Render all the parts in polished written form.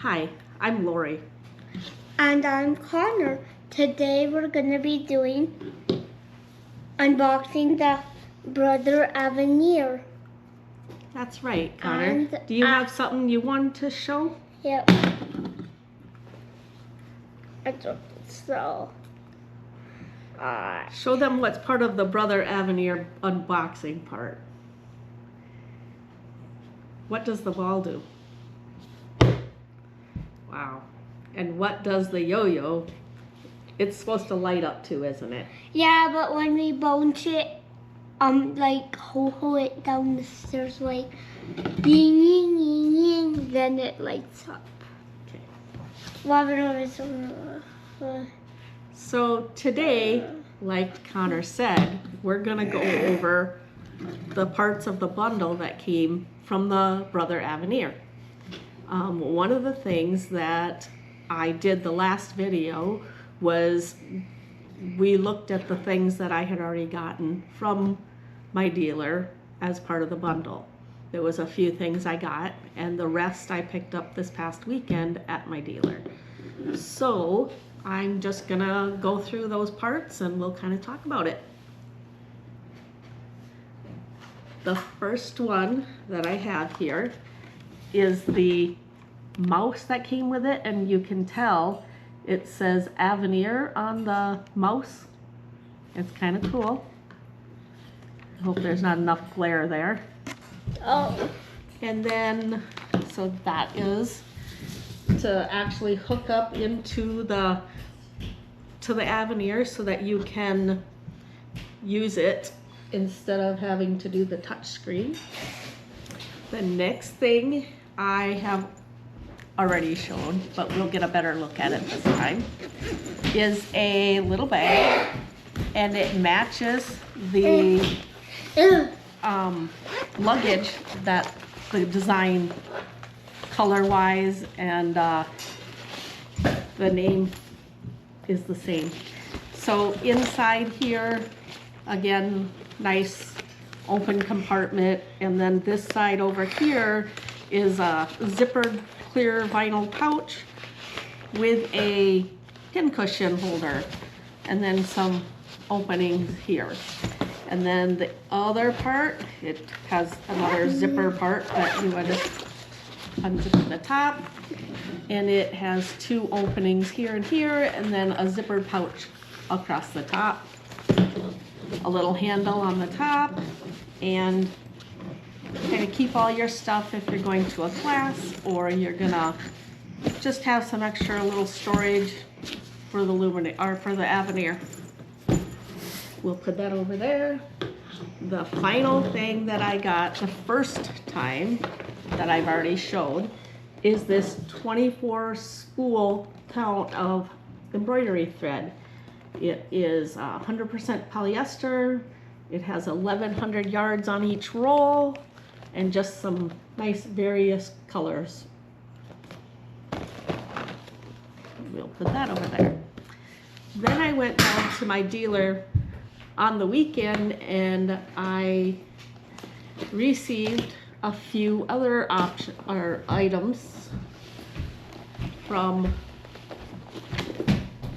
Hi, I'm Lori. And I'm Connor. Today we're going to be unboxing the Brother Aveneer. That's right, Connor. And, do you have something you want to show? Yep. So, show them what's part of the Brother Aveneer unboxing part. What does the ball do? Wow. And what does the yo-yo? It's supposed to light up too, isn't it? Yeah, but when we bounce it, like ho it down the stairs, like ying ying ying ying, then it lights up. Okay. So today, like Connor said, we're gonna go over the parts of the bundle that came from the Brother Aveneer. One of the things that I did the last video was we looked at the things that I had already gotten from my dealer as part of the bundle. There was a few things I got, and the rest I picked up this past weekend at my dealer. So I'm just gonna go through those parts and we'll kind of talk about it. The first one that I have here is the mouse that came with it, and you can tell it says Aveneer on the mouse. It's kind of cool. I hope there's not enough glare there. Oh. And then, so that is to actually hook up into the Aveneer so that you can use it instead of having to do the touch screen. The next thing I have already shown, but we'll get a better look at it this time, is a little bag, and it matches the luggage, that the design color-wise, and the name is the same. So inside here, again, nice open compartment, and then this side over here is a zippered clear vinyl pouch with a pincushion holder, and then some openings here. And then the other part, it has another zipper part that you would unzip the top, and it has two openings here and here, and then a zipper pouch across the top, a little handle on the top, and kind of keep all your stuff if you're going to a class, or you're gonna just have some extra little storage for the Aveneer. We'll put that over there. The final thing that I got the first time that I've already showed is this 24 spool count of embroidery thread. It is 100% polyester. It has 1,100 yards on each roll, and just some nice various colors. We'll put that over there. Then I went down to my dealer on the weekend, and I received a few other items from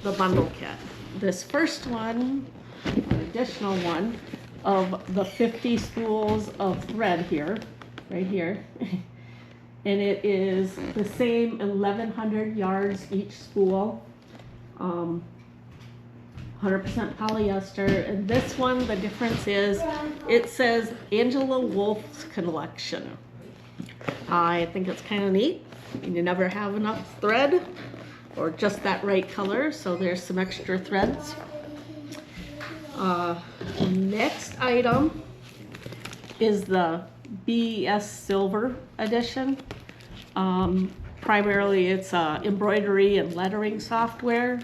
the bundle kit. This first one, an additional one, of the 50 spools of thread here, right here. And it is the same 1,100 yards each spool, 100% polyester. And this one, the difference is, it says Angela Wolf's collection. I think it's kind of neat. You never have enough thread or just that right color, so there's some extra threads. Next item is the BES Silver Edition. Primarily it's embroidery and lettering software,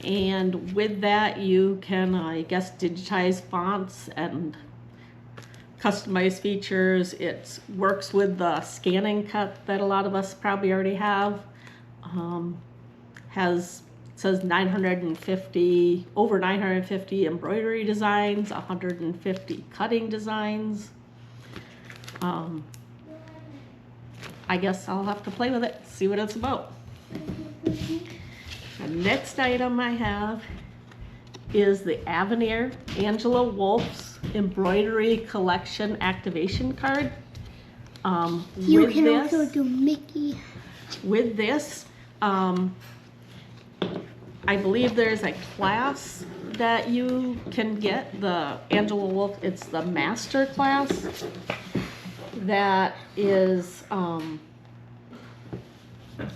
and with that you can, I guess, digitize fonts and customize features. It works with the scanning cut that a lot of us probably already have. Says 950, over 950 embroidery designs, 150 cutting designs. I guess I'll have to play with it, see what it's about. The next item I have is the Aveneer Angela Wolf's embroidery collection activation card. You can also do Mickey. With this, I believe there's a class that you can get, the Angela Wolf, it's the master class that is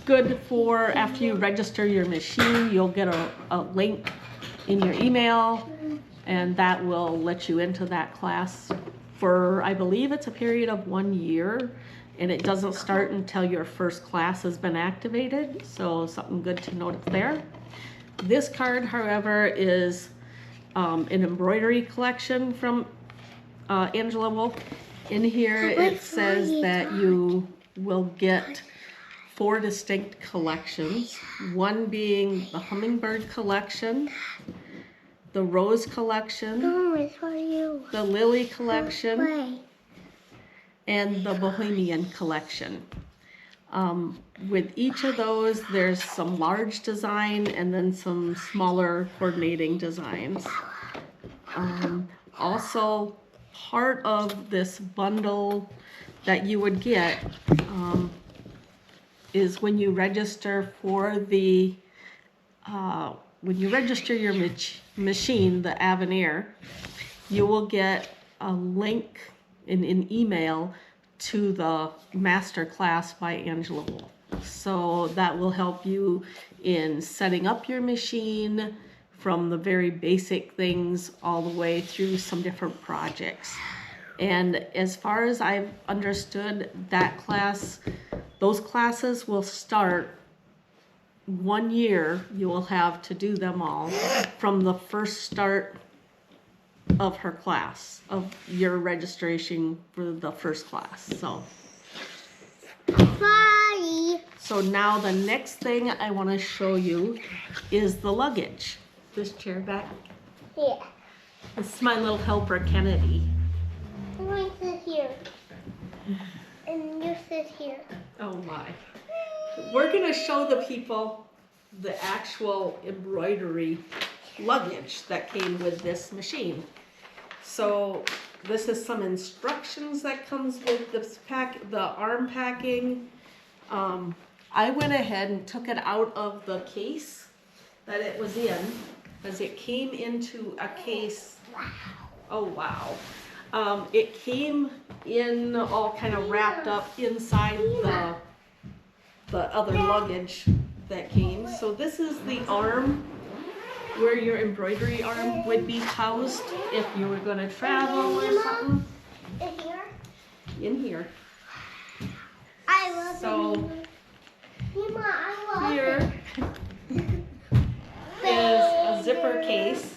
good for after you register your machine. You'll get a link in your email, and that will let you into that class for, I believe it's a period of 1 year, and it doesn't start until your first class has been activated, so something good to note there. This card, however, is an embroidery collection from Angela Wolf. In here it says that you will get 4 distinct collections, one being the Hummingbird collection, the Rose collection, the Lily collection, and the Bohemian collection. With each of those, there's some large design and then some smaller coordinating designs. Also, part of this bundle that you would get is when you register for the when you register your machine, the Aveneer, you will get a link in an email to the master class by Angela Wolf. So that will help you in setting up your machine from the very basic things all the way through some different projects. And as far as I've understood, that class, those classes will start 1 year. You will have to do them all from the first start of her class, of your registration for the first class. So now the next thing I want to show you is the luggage. This chair back. Yeah. This is my little helper, Kennedy. I'm going to sit here. And you sit here. Oh my. We're going to show the people the actual embroidery luggage that came with this machine. So this is some instructions that comes with this the arm packing. I went ahead and took it out of the case that it was in, because it came into a case. Oh wow. It came in all kind of wrapped up inside the other luggage that came. So this is the arm where your embroidery arm would be housed if you were going to travel or something. In here? In here. I love so Mama, I love here is a zipper case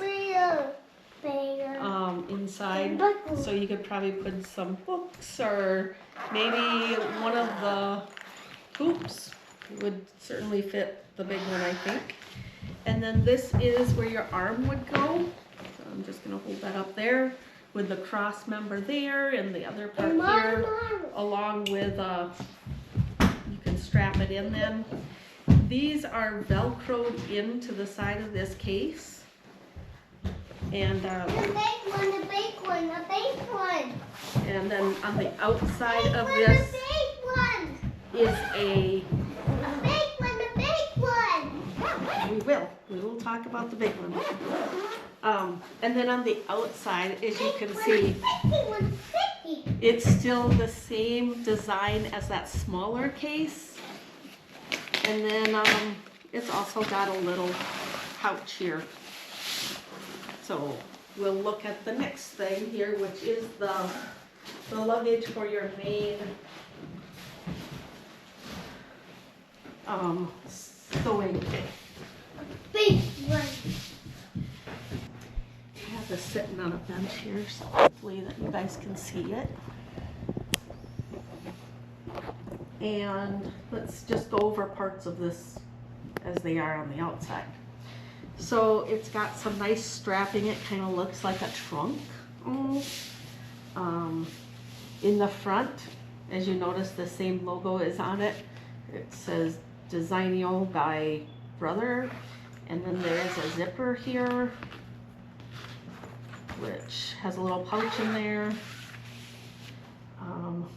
inside, so you could probably put some books or maybe one of the hoops. It would certainly fit the big one, I think. And then this is where your arm would go. So I'm just going to hold that up there with the cross member there and the other part here, along with, you can strap it in then. These are Velcroed into the side of this case. And the big one. And then on the outside of this is a big one. We will talk about the big one. And then on the outside, as you can see, it's still the same design as that smaller case. And then it's also got a little pouch here. So we'll look at the next thing here, which is the luggage for your main sewing kit. Big one. I have this sitting on a bench here, so hopefully that you guys can see it. And let's just go over parts of this as they are on the outside. So it's got some nice strapping. It kind of looks like a trunk almost. In the front, As you notice, the same logo is on it. It says Designio by Brother. And then there is a zipper here, which has a little pouch in there.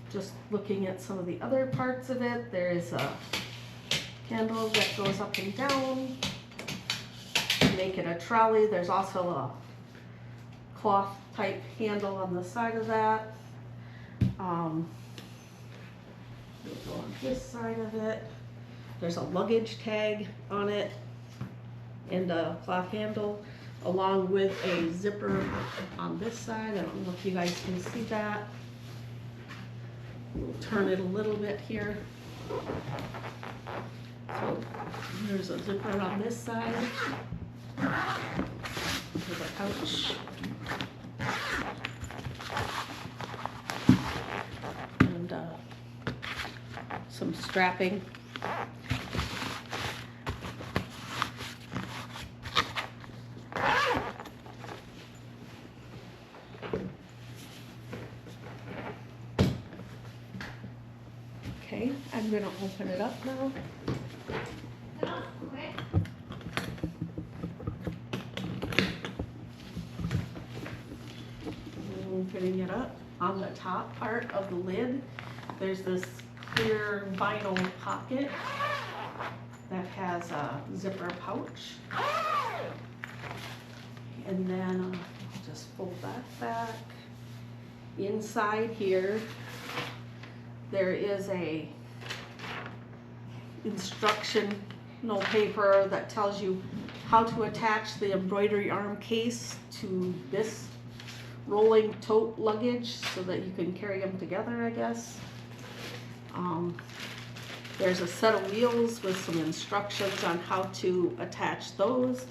Just looking at some of the other parts of it, there is a handle that goes up and down to make it a trolley. There's also a cloth type handle on the side of that. We'll go on this side of it. There's a luggage tag on it and a cloth handle, along with a zipper on this side. I don't know if you guys can see that. We'll turn it a little bit here. So there's a zipper on this side. There's a pouch. And some strapping. Okay, I'm going to open it up now. Opening it up, on the top part of the lid, there's this clear vinyl pocket that has a zipper pouch. And then I'll just fold that back. Inside here, there is a instructional paper that tells you how to attach the embroidery arm case to this rolling tote luggage so that you can carry them together, I guess. There's a set of wheels with some instructions on how to attach those.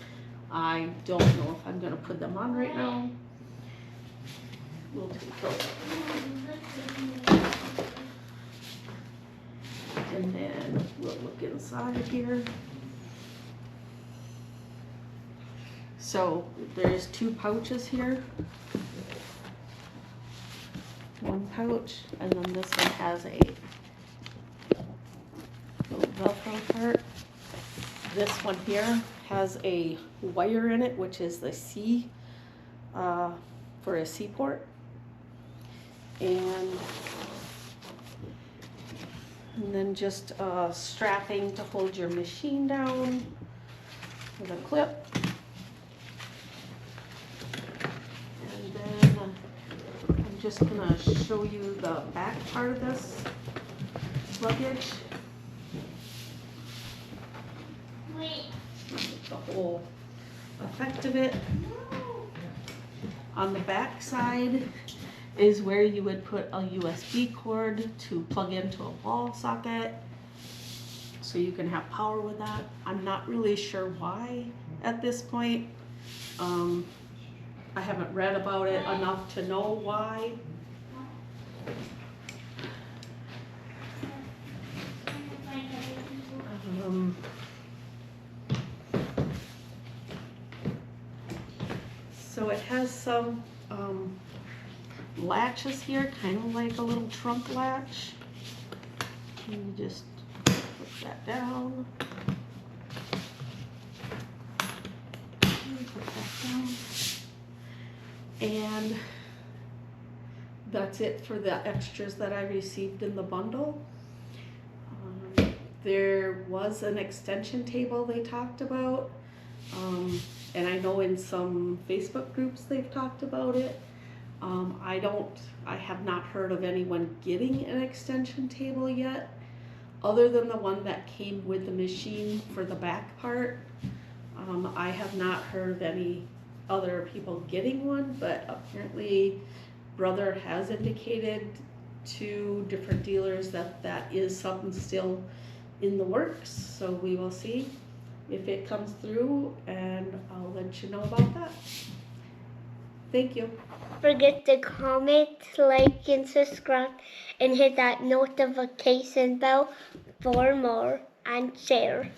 I don't know if I'm going to put them on right now. We'll take those. And then we'll look inside here. So there's two pouches here. One pouch, and then this one has a little Velcro part. This one here has a wire in it, which is the C for a C port. And then just strapping to hold your machine down with a clip. And then I'm just gonna show you the back part of this luggage. The whole effect of it. On the back side is where you would put a USB cord to plug into a wall socket so you can have power with that. I'm not really sure why at this point. I haven't read about it enough to know why. So it has some latches here, kind of like a little trunk latch. And you just put that down. Put that down. And that's it for the extras that I received in the bundle. There was an extension table they talked about. And I know in some Facebook groups they've talked about it. I have not heard of anyone getting an extension table yet, other than the one that came with the machine for the back part. I have not heard of any other people getting one, but apparently Brother has indicated to different dealers that that is something still in the works, so we will see if it comes through, and I'll let you know about that. Thank you. Forget to comment, like, and subscribe, and hit that notification bell for more, and share.